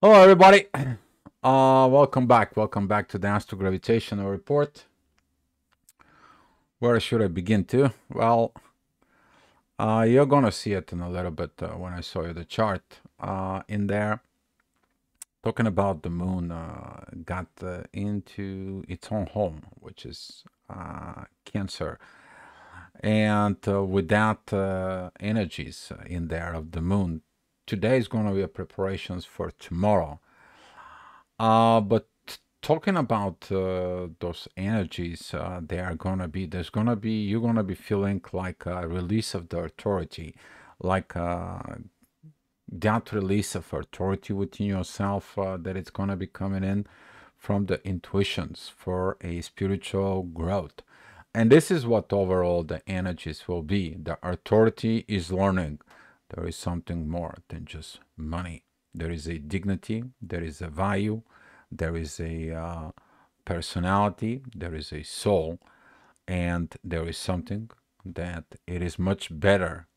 Hello, everybody. Welcome back. Welcome back to the Astro-Gravitational Report. Where should I begin to? Well, you're gonna see it in a little bit when I show you the chart in there. Talking about the moon got into its own home, which is Cancer, and with that energies in there of the moon, today is going to be a preparations for tomorrow. But talking about those energies, they are gonna be, you're gonna be feeling like a release of the authority, like that release of authority within yourself that it's gonna be coming in from the intuitions for a spiritual growth. And this is what overall the energies will be. The authority is learning there is something more than just money. There is a dignity, there is a value, there is a personality, there is a soul, and there is something that it is much better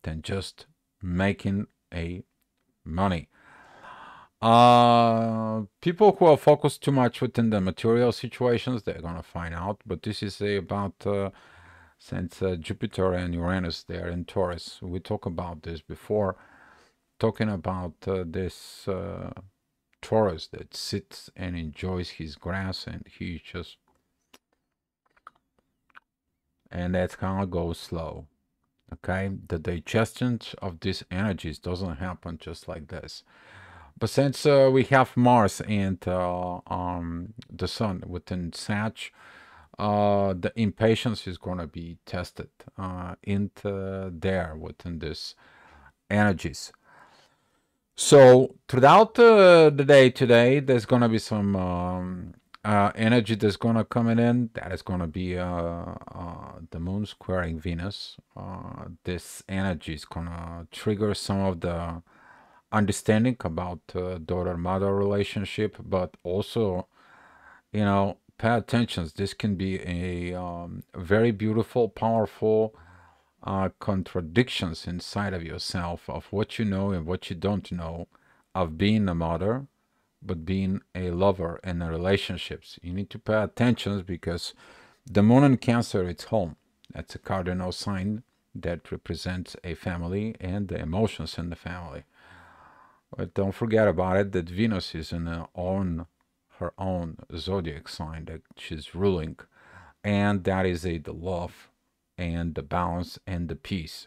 than just making a money. People who are focused too much within the material situations, they're gonna find out. But this is about since Jupiter and Uranus, they are in Taurus. We talked about this before, talking about this Taurus that sits and enjoys his grass, and he just, and that kind of goes slow. Okay, the digestion of these energies doesn't happen just like this. But since we have Mars and the Sun within Sag, the impatience is going to be tested into there within this energies. So throughout the day today, there's going to be some energy that's going to come in. That is going to be the moon squaring Venus. This energy is going to trigger some of the understanding about daughter-mother relationship, but also, pay attention. This can be a very beautiful, powerful contradictions inside of yourself of what you know and what you don't know of being a mother, but being a lover in the relationships. You need to pay attention because the moon in Cancer, it's home. That's a cardinal sign that represents a family and the emotions in the family. But don't forget about it that Venus is in her own zodiac sign that she's ruling, and that is the love and the balance and the peace.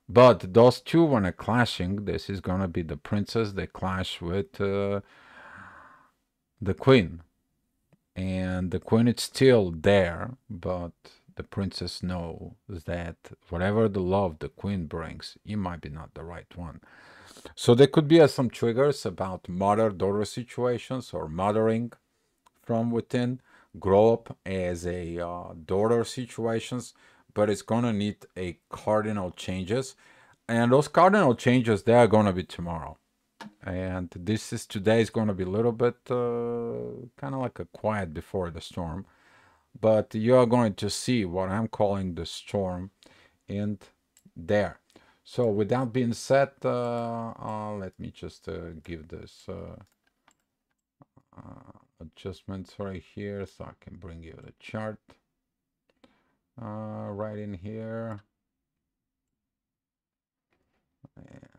But those two, when are clashing, this is gonna be the princess that clash with the queen, and the queen is still there, but the princess knows that whatever the love the queen brings, it might be not the right one. So there could be some triggers about mother-daughter situations or mothering from within, grow up as a daughter situations, but it's gonna need a cardinal changes, and those cardinal changes they are gonna be tomorrow. And this is today is gonna be a little bit kind of like a quiet before the storm, but you are going to see what I'm calling the storm in there. So with that being said, let me just give this adjustments right here so I can bring you the chart right in here. And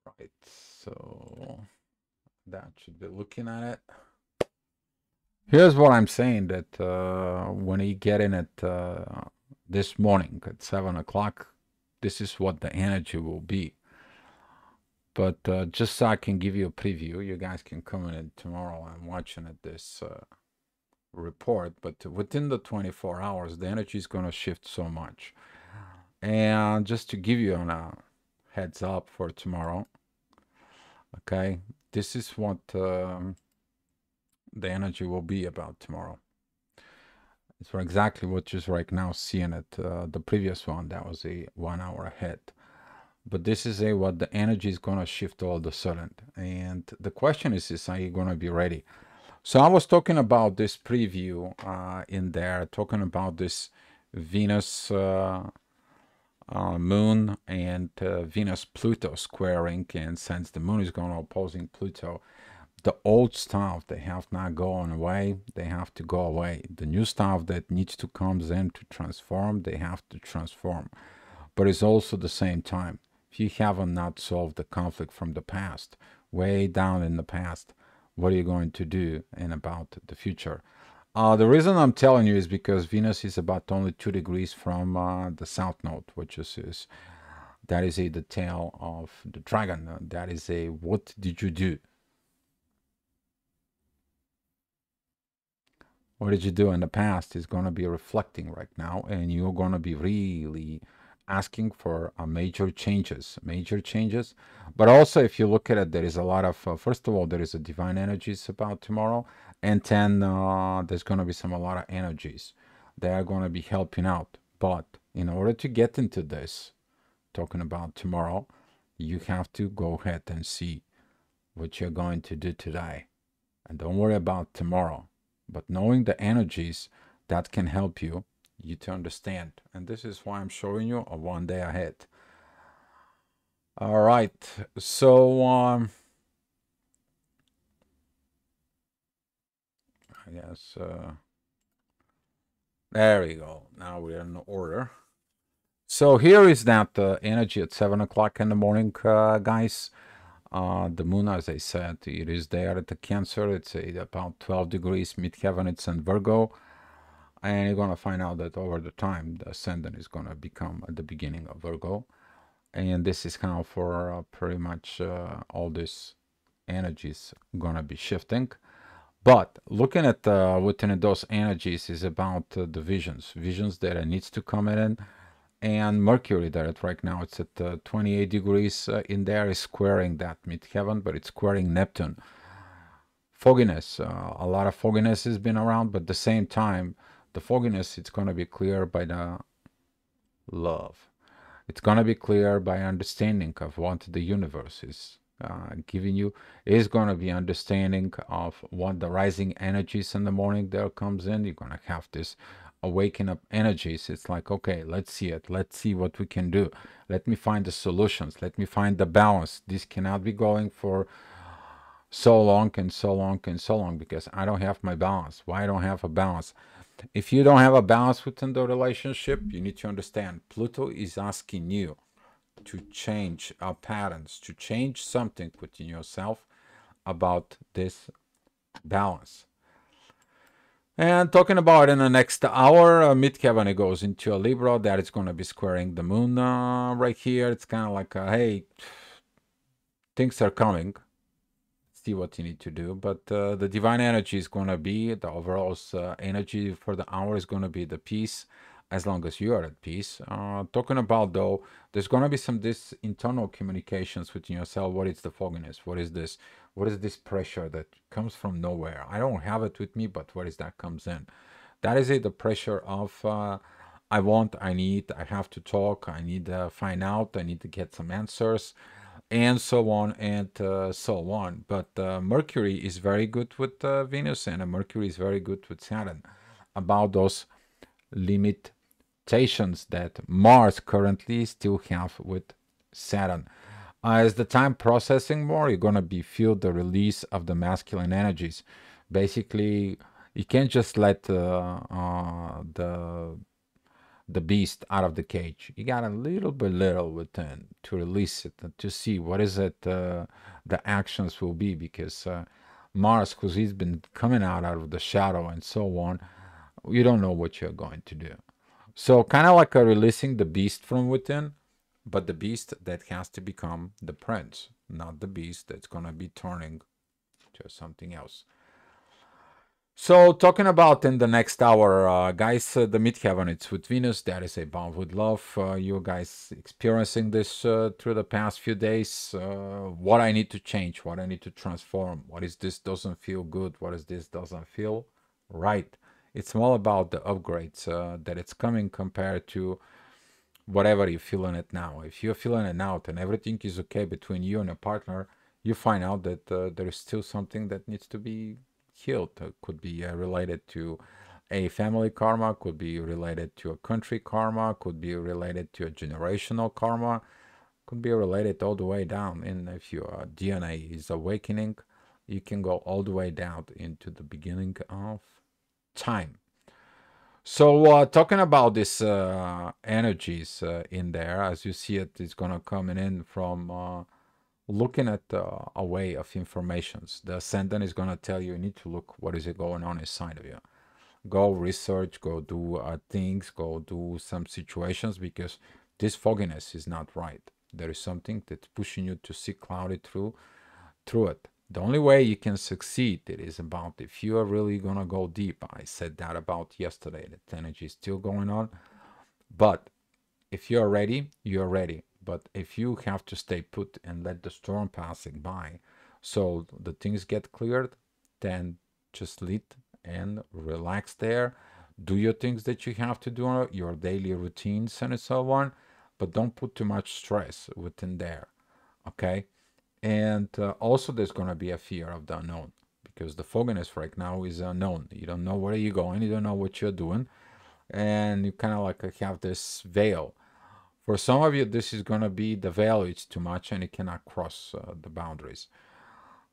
right, so that should be looking at it. Here's what I'm saying that when you get in it this morning at 7 o'clock, this is what the energy will be. But just so I can give you a preview, you guys can come in tomorrow and watching it this report. But within the 24 hours, the energy is going to shift so much. And just to give you a heads up for tomorrow, okay, this is what the energy will be about tomorrow. It's for exactly what you're right now seeing it. The previous one, that was a 1 hour ahead. But this is what the energy is going to shift all of a sudden. And the question is are you going to be ready? So I was talking about this preview in there, talking about this Venus Moon and Venus-Pluto squaring, and since the Moon is going to opposing Pluto, the old stuff they have not gone away, they have to go away. The new stuff that needs to comes in to transform, they have to transform. But it's also the same time, if you haven't not solved the conflict from the past, way down in the past, what are you going to do in about the future? The reason I'm telling you is because Venus is about only 2 degrees from the south node, which is that is a the tail of the dragon. That is a what did you do? What did you do in the past is going to be reflecting right now, and you're going to be really asking for major changes. But also, if you look at it, there is a lot of, first of all, there is a divine energies about tomorrow, and then there's going to be a lot of energies that are going to be helping out. But in order to get into this, talking about tomorrow, you have to go ahead and see what you're going to do today. And don't worry about tomorrow. But knowing the energies, that can help you to understand. And this is why I'm showing you a 1 day ahead. All right. So I guess there we go. Now we're in order. So here is that energy at 7 o'clock in the morning, guys. The moon, as I said, it is there at the Cancer. It's about 12 degrees midheaven. It's in Virgo. And you're going to find out that over the time, the ascendant is going to become at the beginning of Virgo. And this is kind of for pretty much all these energies going to be shifting. But looking at within those energies is about the visions that needs to come in. And Mercury that right now it's at 28 degrees in there is squaring that midheaven, but it's squaring Neptune. Fogginess, a lot of fogginess has been around, but at the same time, the fogginess, it's going to be clear by the love. It's going to be clear by understanding of what the universe is giving you. Is going to be understanding of what the rising energies in the morning there comes in. You're going to have this awaken up energies. It's like, okay, let's see it. Let's see what we can do. Let me find the solutions. Let me find the balance. This cannot be going for so long and so long and so long because I don't have my balance. Why I don't have a balance? If you don't have a balance within the relationship, you need to understand Pluto is asking you to change patterns, to change something within yourself about this balance. And talking about in the next hour, midheaven it goes into a Libra that is going to be squaring the moon right here. It's kind of like, hey, things are coming. See what you need to do. But the divine energy is going to be, the overall energy for the hour is going to be the peace, as long as you are at peace. Talking about, though, there's going to be some this internal communications within yourself. What is the fogginess? What is this? What is this pressure that comes from nowhere? I don't have it with me, but where is that comes in? That is it, the pressure of I want, I need, I have to talk, I need to find out, I need to get some answers, and so on and so on. But Mercury is very good with Venus, and Mercury is very good with Saturn about those limitations that Mars currently still have with Saturn. As the time processing more, you're going to be feel the release of the masculine energies. Basically, you can't just let the beast out of the cage. You got a little by little within to release it and to see what is it the actions will be, because Mars, because he's been coming out of the shadow and so on, you don't know what you're going to do. So kind of like releasing the beast from within, but the beast that has to become the prince, not the beast that's going to be turning to something else. So talking about in the next hour, guys, the midheaven, it's with Venus. That is a bound with love. You guys experiencing this through the past few days. What I need to change, what I need to transform. What is this doesn't feel good? What is this doesn't feel right? It's all about the upgrades that it's coming compared to whatever you're feeling it now. If you're feeling it now and everything is okay between you and a partner, you find out that there is still something that needs to be healed. Could be related to a family karma, could be related to a country karma, could be related to a generational karma, could be related all the way down. And if your DNA is awakening, you can go all the way down into the beginning of time. So talking about this energies in there, as you see it, is gonna coming in from looking at a way of informations. The ascendant is gonna tell you need to look what is it going on inside of you. Go research, go do things, go do some situations, because this fogginess is not right. There is something that's pushing you to see cloudy through it. The only way you can succeed it is about if you are really gonna go deep. I said that about yesterday. That energy is still going on, but if you're ready, you're ready. But if you have to stay put and let the storm passing by, so the things get cleared, then just lead and relax there. Do your things that you have to do, your daily routines and so on, but don't put too much stress within there. Okay? And also, there's going to be a fear of the unknown, because the fogginess right now is unknown. You don't know where you're going, you don't know what you're doing, and you kind of like have this veil. For some of you, this is going to be the veil, it's too much and you cannot cross the boundaries.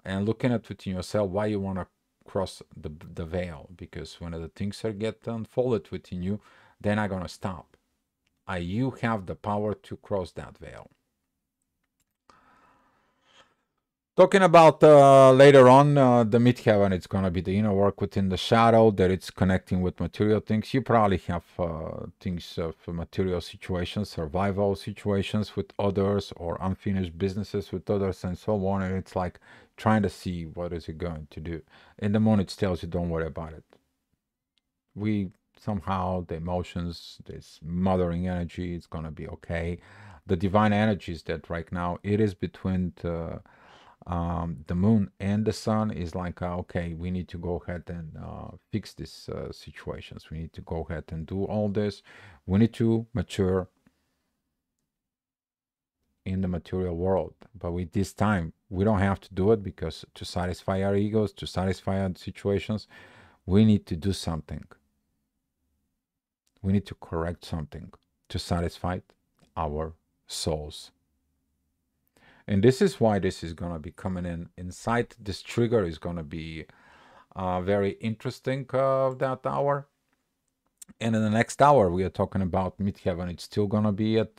And looking at within yourself, why you want to cross the veil, because when the things are get unfolded within you, they're not going to stop. You have the power to cross that veil. Talking about later on, the midheaven, it's going to be the inner work within the shadow, that it's connecting with material things. You probably have things of material situations, survival situations with others, or unfinished businesses with others, and so on. And it's like trying to see what is it going to do. In the moon, it tells you don't worry about it. We somehow, the emotions, this mothering energy, it's going to be okay. The divine energies that right now, it is between the moon and the sun is like, okay, we need to go ahead and fix these situations. We need to go ahead and do all this. We need to mature in the material world. But with this time, we don't have to do it, because to satisfy our egos, to satisfy our situations, we need to do something. We need to correct something to satisfy our souls. And this is why this is going to be coming in inside. This trigger is going to be very interesting that hour. And in the next hour, we are talking about midheaven. It's still going to be at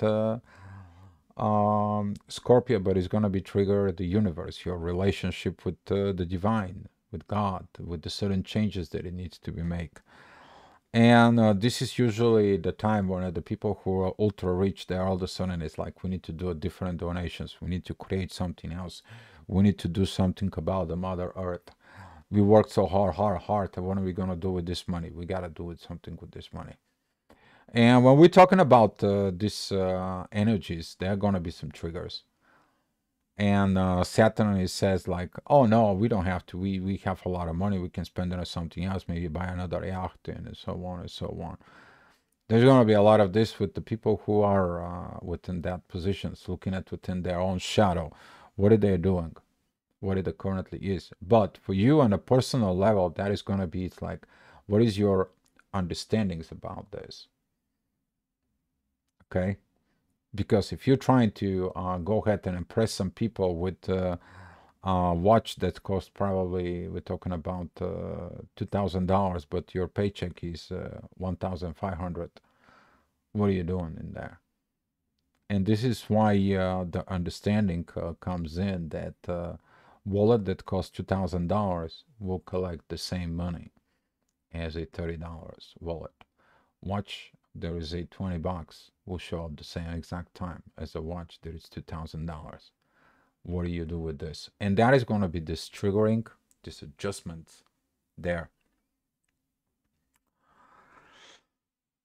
Scorpio, but it's going to be trigger the universe, your relationship with the divine, with God, with the certain changes that it needs to be made. And this is usually the time when the people who are ultra rich, they're all of a sudden, it's like, we need to do different donations. We need to create something else. We need to do something about the Mother Earth. We worked so hard. What are we going to do with this money? We got to do something with this money. And when we're talking about these energies, there are going to be some triggers. And Saturn says like, oh no, we don't have to. We have a lot of money. We can spend it on something else. Maybe buy another yacht and so on and so on. There's going to be a lot of this with the people who are within that positions, looking at within their own shadow. What are they doing? What it currently is. But for you on a personal level, that is going to be, it's like, what is your understandings about this? Okay? Because if you're trying to go ahead and impress some people with a watch that costs, probably, we're talking about $2,000, but your paycheck is $1,500, what are you doing in there? And this is why the understanding comes in that wallet that costs $2,000 will collect the same money as a $30 wallet. Watch, there is a $20 will show up the same exact time as a watch that is $2,000. What do you do with this? And that is going to be this triggering, this adjustment there.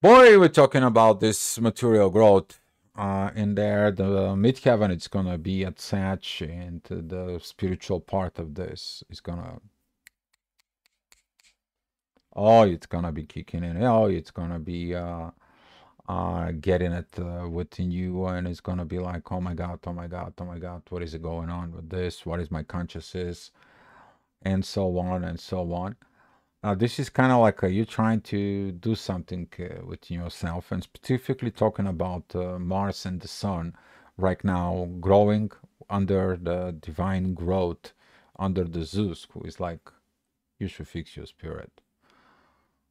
Boy, we're talking about this material growth in there. The midheaven, it's going to be at Sag, and the spiritual part of this is going to, oh, it's going to be kicking in. Oh, it's going to be getting it within you, and it's going to be like, oh my God, oh my God, oh my God, what is it going on with this? What is my consciousness? And so on and so on. This is kind of like you trying to do something within yourself, and specifically talking about Mars and the Sun right now growing under the divine growth, under the Zeus, who is like, you should fix your spirit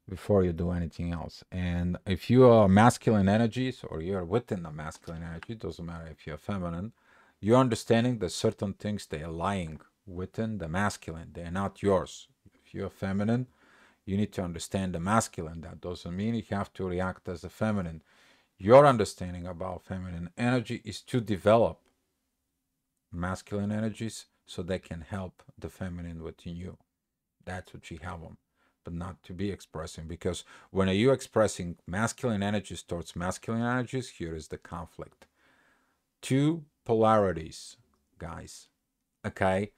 before you do anything else. And if you are masculine energies or you're within the masculine energy, it doesn't matter if you're feminine, you're understanding that certain things they are lying within the masculine. They're not yours. If you're feminine, you need to understand the masculine. That doesn't mean you have to react as a feminine. Your understanding about feminine energy is to develop masculine energies so they can help the feminine within you. That's what you have them, but not to be expressing. Because when you expressing masculine energies towards masculine energies, here is the conflict. Two polarities, guys. Okay?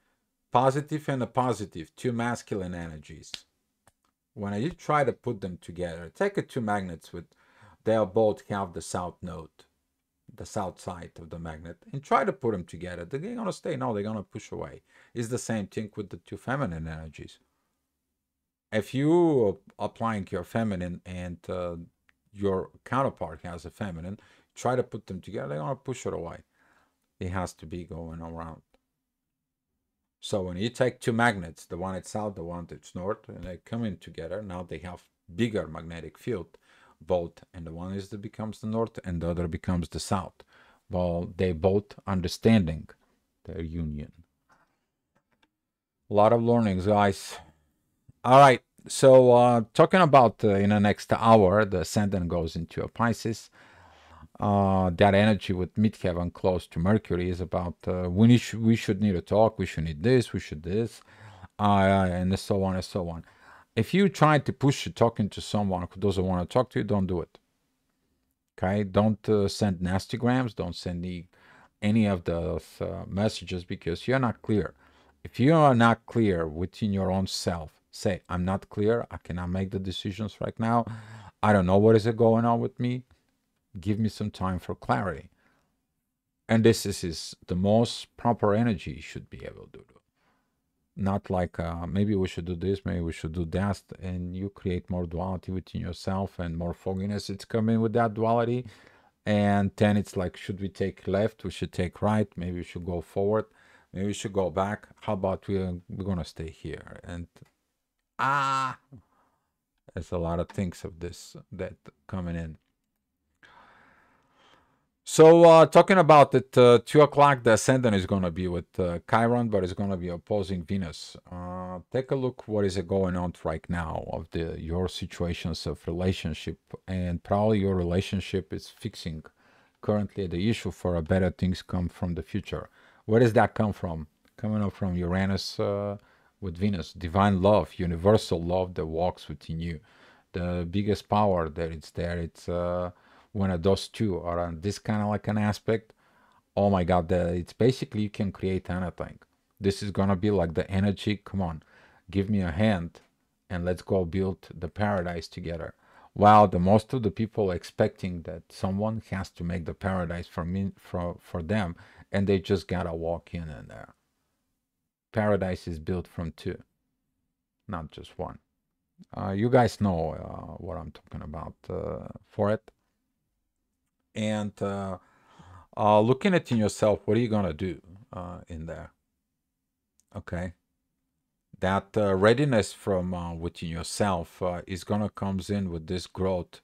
Positive and a positive, two masculine energies. When you try to put them together, take two magnets with, they'll both have the south node, the south side of the magnet, and try to put them together. They're going to stay. No, they're going to push away. It's the same thing with the two feminine energies. If you are applying your feminine and your counterpart has a feminine, try to put them together, they're going to push it away. It has to be going around. So when you take two magnets, the one that's south, the one that's north, and they come in together, now they have bigger magnetic field, both, and the one is that becomes the north and the other becomes the south. Well, they both understanding their union. A lot of learnings, guys. All right. So talking about in the next hour, the ascendant goes into a Pisces. That energy with midheaven close to Mercury is about we should need to talk, we should need this, we should this, and so on and so on. If you try to push talking to someone who doesn't want to talk to you, don't do it. Okay, don't send nastygrams, don't send any of those messages because you're not clear. If you are not clear within your own self, say, I'm not clear, I cannot make the decisions right now, I don't know what is going on with me, give me some time for clarity. And this is the most proper energy you should be able to do. Not like maybe we should do this, maybe we should do that, and you create more duality within yourself and more fogginess. It's coming with that duality. And then it's like, should we take left? We should take right. Maybe we should go forward. Maybe we should go back. How about we're going to stay here? And there's a lot of things of this that coming in. So talking about it, 2 o'clock, the ascendant is going to be with Chiron, but it's going to be opposing Venus. Take a look what is going on right now of your situations of relationship, and probably your relationship is fixing currently the issue for a better things come from the future. Where does that come from? Coming up from Uranus with Venus, divine love, universal love that walks within you. The biggest power that it's there, it's when those two are on this kind of like an aspect, oh my god, it's basically you can create anything. This is gonna be like the energy, come on, give me a hand and let's go build the paradise together. While the most of the people expecting that someone has to make the paradise for them, and they just gotta walk in and there. Paradise is built from two, not just one. You guys know what I'm talking about for it. And looking at in yourself, what are you gonna do in there? Okay, that readiness from within yourself is gonna comes in with this growth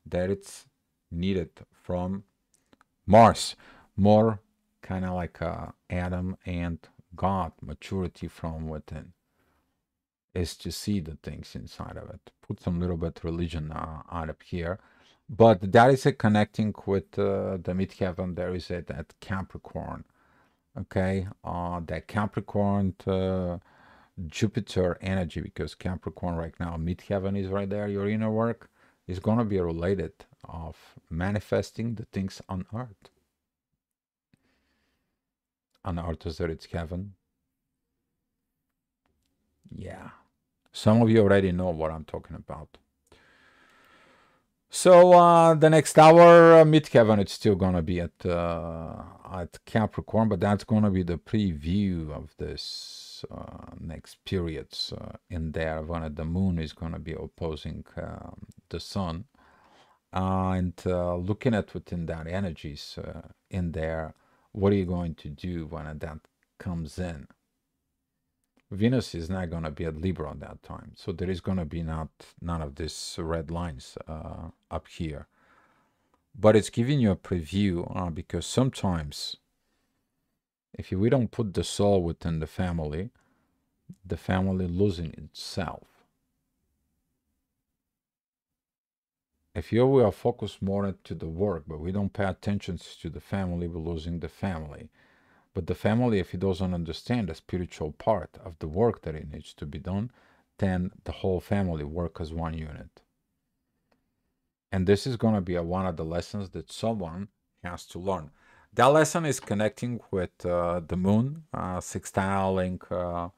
that it's needed from Mars, more kind of like Adam and God, maturity from within is to see the things inside of it. Put some little bit religion out of here. But that is a connecting with the midheaven. There is that Capricorn, okay? That Capricorn Jupiter energy, because Capricorn right now, midheaven is right there. Your inner work is going to be related of manifesting the things on earth. On earth is that it's heaven. Yeah. Some of you already know what I'm talking about. So the next hour, midheaven, it's still gonna be at Capricorn, but that's gonna be the preview of this those next periods in there when the moon is going to be opposing the sun. And looking at within that energies in there, what are you going to do when that comes in? Venus is not going to be at Libra at that time, so there is going to be none of these red lines up here. But it's giving you a preview because sometimes if we don't put the soul within the family losing itself. If we are focused more to the work, but we don't pay attention to the family, we're losing the family. But the family, if he doesn't understand the spiritual part of the work that it needs to be done, then the whole family work as one unit. And this is going to be one of the lessons that someone has to learn. That lesson is connecting with the moon, sextiling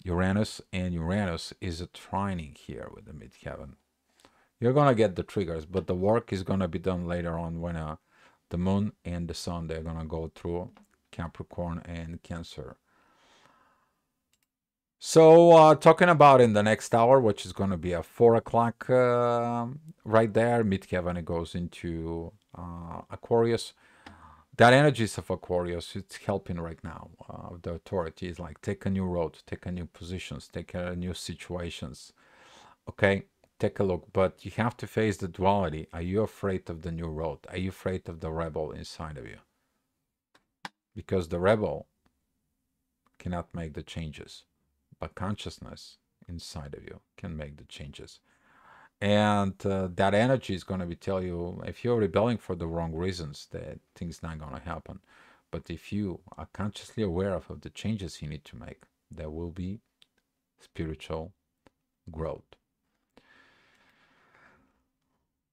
Uranus, and Uranus is a trining here with the midheaven. You're going to get the triggers, but the work is going to be done later on when the moon and the sun, they're going to go through Capricorn and Cancer. So talking about in the next hour, which is going to be at 4 o'clock right there, midheaven, it goes into Aquarius. That energies of Aquarius, it's helping right now. The authorities like take a new road, take a new positions, take a new situations. Okay, take a look, but you have to face the duality. Are you afraid of the new road? Are you afraid of the rebel inside of you? Because the rebel cannot make the changes, but consciousness inside of you can make the changes. And that energy is going to be tell you if you're rebelling for the wrong reasons, that things not going to happen. But if you are consciously aware of the changes you need to make, there will be spiritual growth.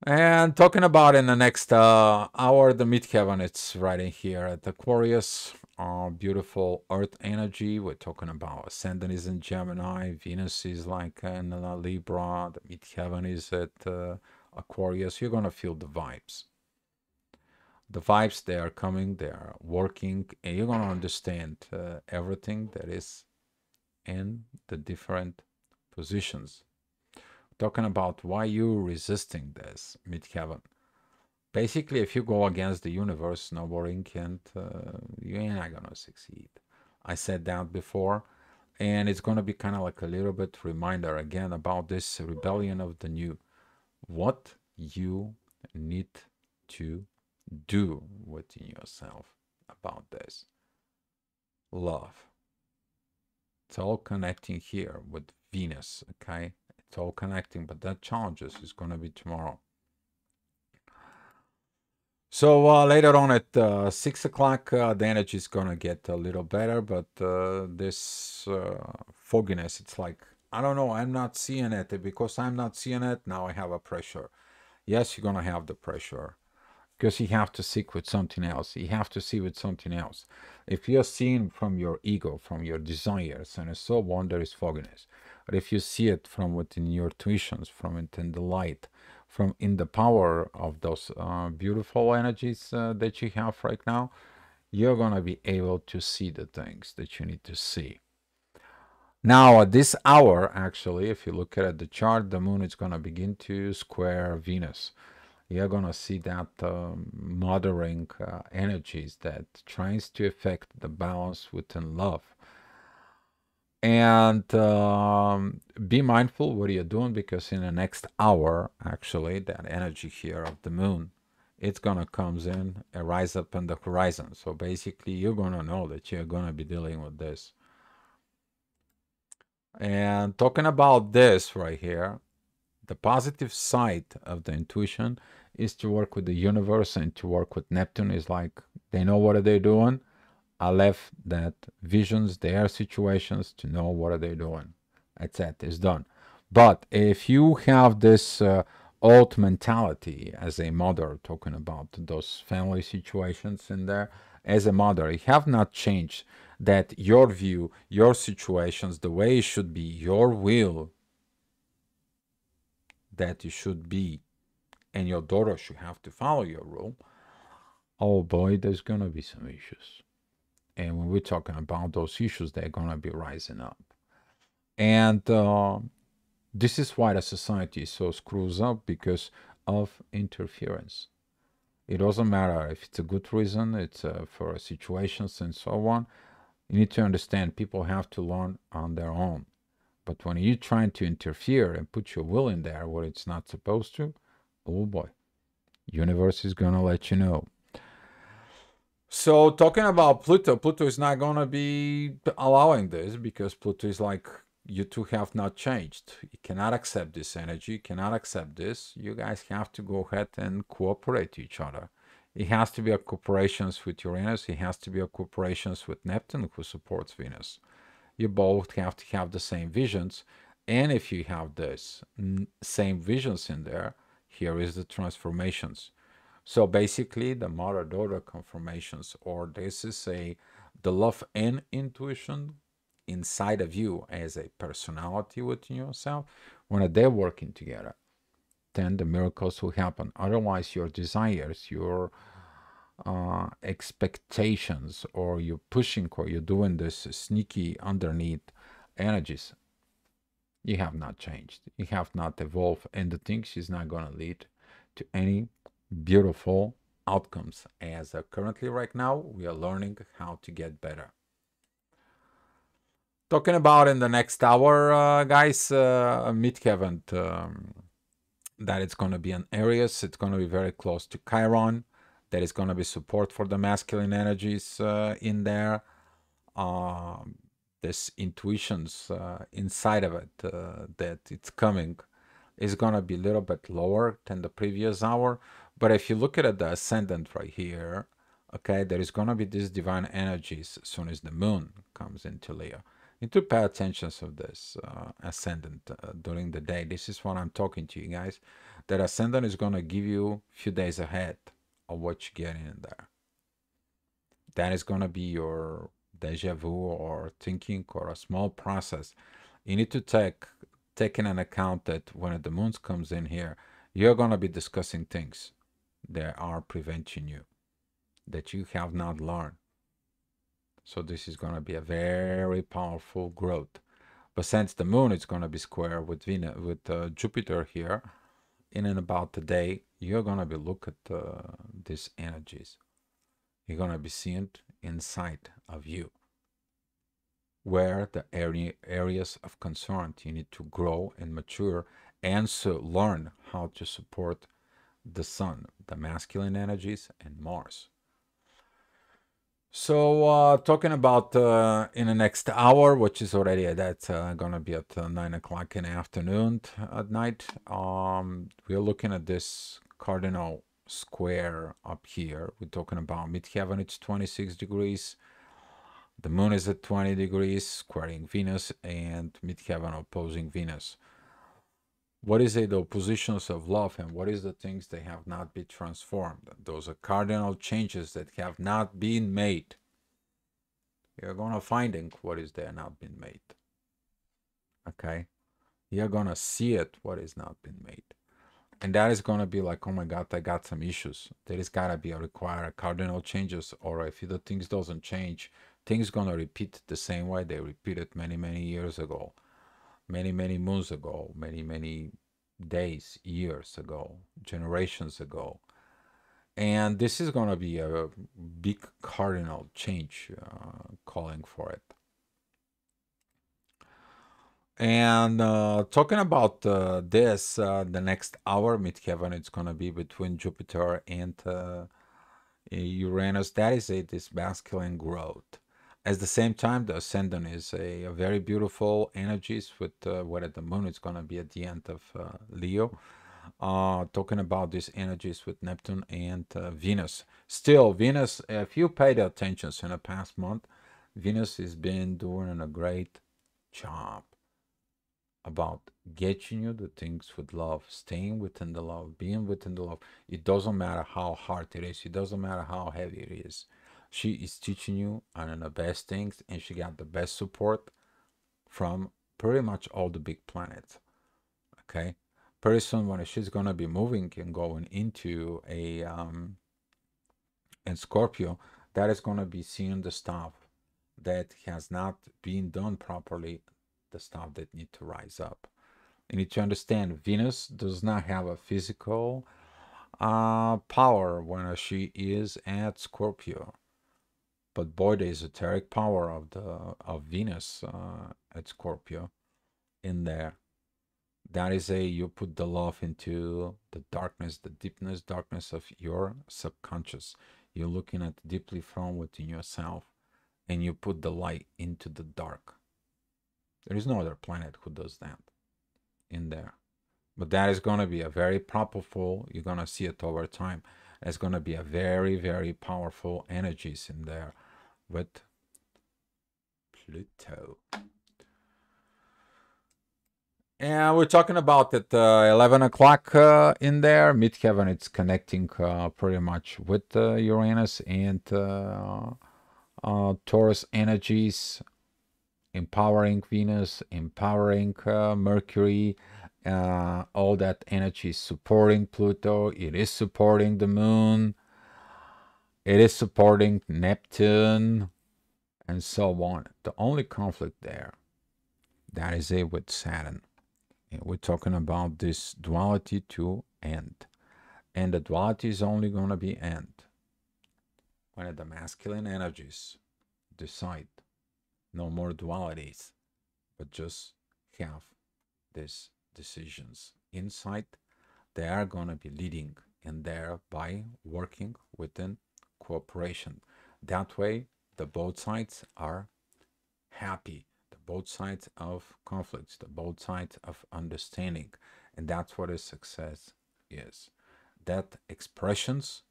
And talking about in the next hour, the midheaven, it's right in here at Aquarius. Beautiful earth energy. We're talking about ascendant is in Gemini, Venus is like in Libra, the midheaven is at Aquarius. You're going to feel the vibes. The vibes, they are coming, they are working, and you're going to understand everything that is in the different positions. Talking about why you're resisting this midheaven. Basically, if you go against the universe, nobody can, you ain't not gonna succeed. I said that before, and it's gonna be kind of like a little bit reminder again about this rebellion of the new. What you need to do within yourself about this. Love. It's all connecting here with Venus, okay? It's all connecting, but that challenges is gonna be tomorrow. So later on at 6 o'clock, the energy is going to get a little better, but this fogginess, it's like, I don't know, I'm not seeing it. Because I'm not seeing it, now I have a pressure. Yes, you're going to have the pressure because you have to seek with something else. You have to see with something else. If you're seeing from your ego, from your desires, and so on, there is fogginess. But if you see it from within your tuitions, from within the light, from in the power of those beautiful energies that you have right now, you're going to be able to see the things that you need to see. Now, at this hour, actually, if you look at the chart, the moon is going to begin to square Venus. You're going to see that mothering energies that tries to affect the balance within love. And be mindful what you're doing, because in the next hour, actually, that energy here of the moon, it's going to comes in and rise up on the horizon. So basically, you're going to know that you're going to be dealing with this. And talking about this right here, the positive side of the intuition is to work with the universe and to work with Neptune. Is like they know what they're doing. I left that visions, their situations to know what are they doing. That's it. It's done. But if you have this old mentality as a mother, talking about those family situations in there, as a mother, you have not changed that your view, your situations, the way it should be, your will that you should be, and your daughter should have to follow your rule. Oh boy, there's gonna be some issues. And when we're talking about those issues, they're going to be rising up. And this is why the society is so screws up, because of interference. It doesn't matter if it's a good reason, it's for situations and so on. You need to understand people have to learn on their own. But when you're trying to interfere and put your will in there where it's not supposed to, oh boy, universe is gonna let you know. So talking about Pluto, Pluto is not gonna be allowing this, because Pluto is like, you two have not changed. You cannot accept this energy, you cannot accept this. You guys have to go ahead and cooperate each other. It has to be a cooperation with Uranus, it has to be a cooperation with Neptune, who supports Venus. You both have to have the same visions. And if you have this same visions in there, here is the transformations. So basically, the mother-daughter conformations, or this is the love and intuition inside of you as a personality within yourself. When they're working together, then the miracles will happen. Otherwise, your desires, your expectations, or you're pushing, or you're doing this sneaky underneath energies, you have not changed. You have not evolved, and the things is not going to lead to any beautiful outcomes. As currently, right now, we are learning how to get better. Talking about in the next hour, guys, midheaven, that it's going to be an Aries. It's going to be very close to Chiron. There is going to be support for the masculine energies in there. This intuitions inside of it that it's coming is going to be a little bit lower than the previous hour. But if you look at the ascendant right here, okay, there is going to be these divine energies as soon as the moon comes into Leo. You need to pay attention to this ascendant during the day. This is what I'm talking to you guys. That ascendant is going to give you a few days ahead of what you get in there. That is going to be your deja vu or thinking or a small process. You need to take in an account that when the moon comes in here, you're going to be discussing things that are preventing you, that you have not learned. So this is going to be a very powerful growth. But since the moon is going to be square with Venus, with Jupiter here, in and about the day, you're going to be look at these energies. You're going to be seeing inside of you where the areas of concern you need to grow and mature, and so learn how to support the sun, the masculine energies, and Mars. So talking about in the next hour, which is already that's gonna be at 9 o'clock in the afternoon at night, we're looking at this cardinal square up here. We're talking about midheaven, it's 26 degrees. The moon is at 20 degrees, squaring Venus, and midheaven opposing Venus. What is it? The oppositions of love, and what is the things that have not been transformed? Those are cardinal changes that have not been made. You're gonna finding what is there not been made. Okay, you're gonna see it what is not been made, and that is gonna be like, oh my God, I got some issues. There is gotta be a require cardinal changes, or if the things doesn't change, things gonna repeat the same way they repeated many years ago, many moons ago, many days, years ago, generations ago. And this is going to be a big cardinal change calling for it. And talking about this, the next hour, midheaven, it's going to be between Jupiter and Uranus. That is this masculine growth. At the same time, the ascendant is a very beautiful energies with where the moon is going to be at the end of Leo. Talking about these energies with Neptune and Venus. Still, Venus, if you paid attention in the past month, Venus has been doing a great job about getting you the things with love, staying within the love, being within the love. It doesn't matter how hard it is. It doesn't matter how heavy it is. She is teaching you on the best things, and she got the best support from pretty much all the big planets. Okay, pretty soon when she's gonna be moving and going into a in Scorpio, that is gonna be seeing the stuff that has not been done properly, the stuff that need to rise up. You need to understand Venus does not have a physical power when she is at Scorpio. But boy, the esoteric power of Venus at Scorpio in there. That is a you put the love into the darkness, the deepness, darkness of your subconscious. You're looking at deeply from within yourself, and you put the light into the dark. There is no other planet who does that in there. But that is going to be a very powerful, you're going to see it over time. It's going to be a very, very powerful energies in there with Pluto. And we're talking about at 11 o'clock in there. Midheaven, it's connecting pretty much with Uranus and Taurus energies, empowering Venus, empowering Mercury. All that energy is supporting Pluto. It is supporting the moon. It is supporting Neptune and so on. The only conflict there, that is it with Saturn. And we're talking about this duality to end. And the duality is only going to be end when the masculine energies decide no more dualities, but just have these decisions inside. They are going to be leading in there by working within cooperation. That way, the both sides are happy, the both sides of conflicts, the both sides of understanding. And that's what a success is. That expressions,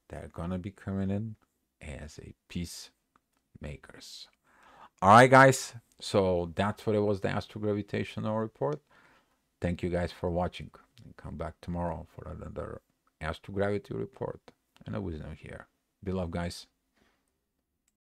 they're gonna be coming in as a peacemakers. All right, guys. So that's what it was, the astrogravitational report. Thank you guys for watching. And come back tomorrow for another astrogravity report and a wisdom here. Be love, guys.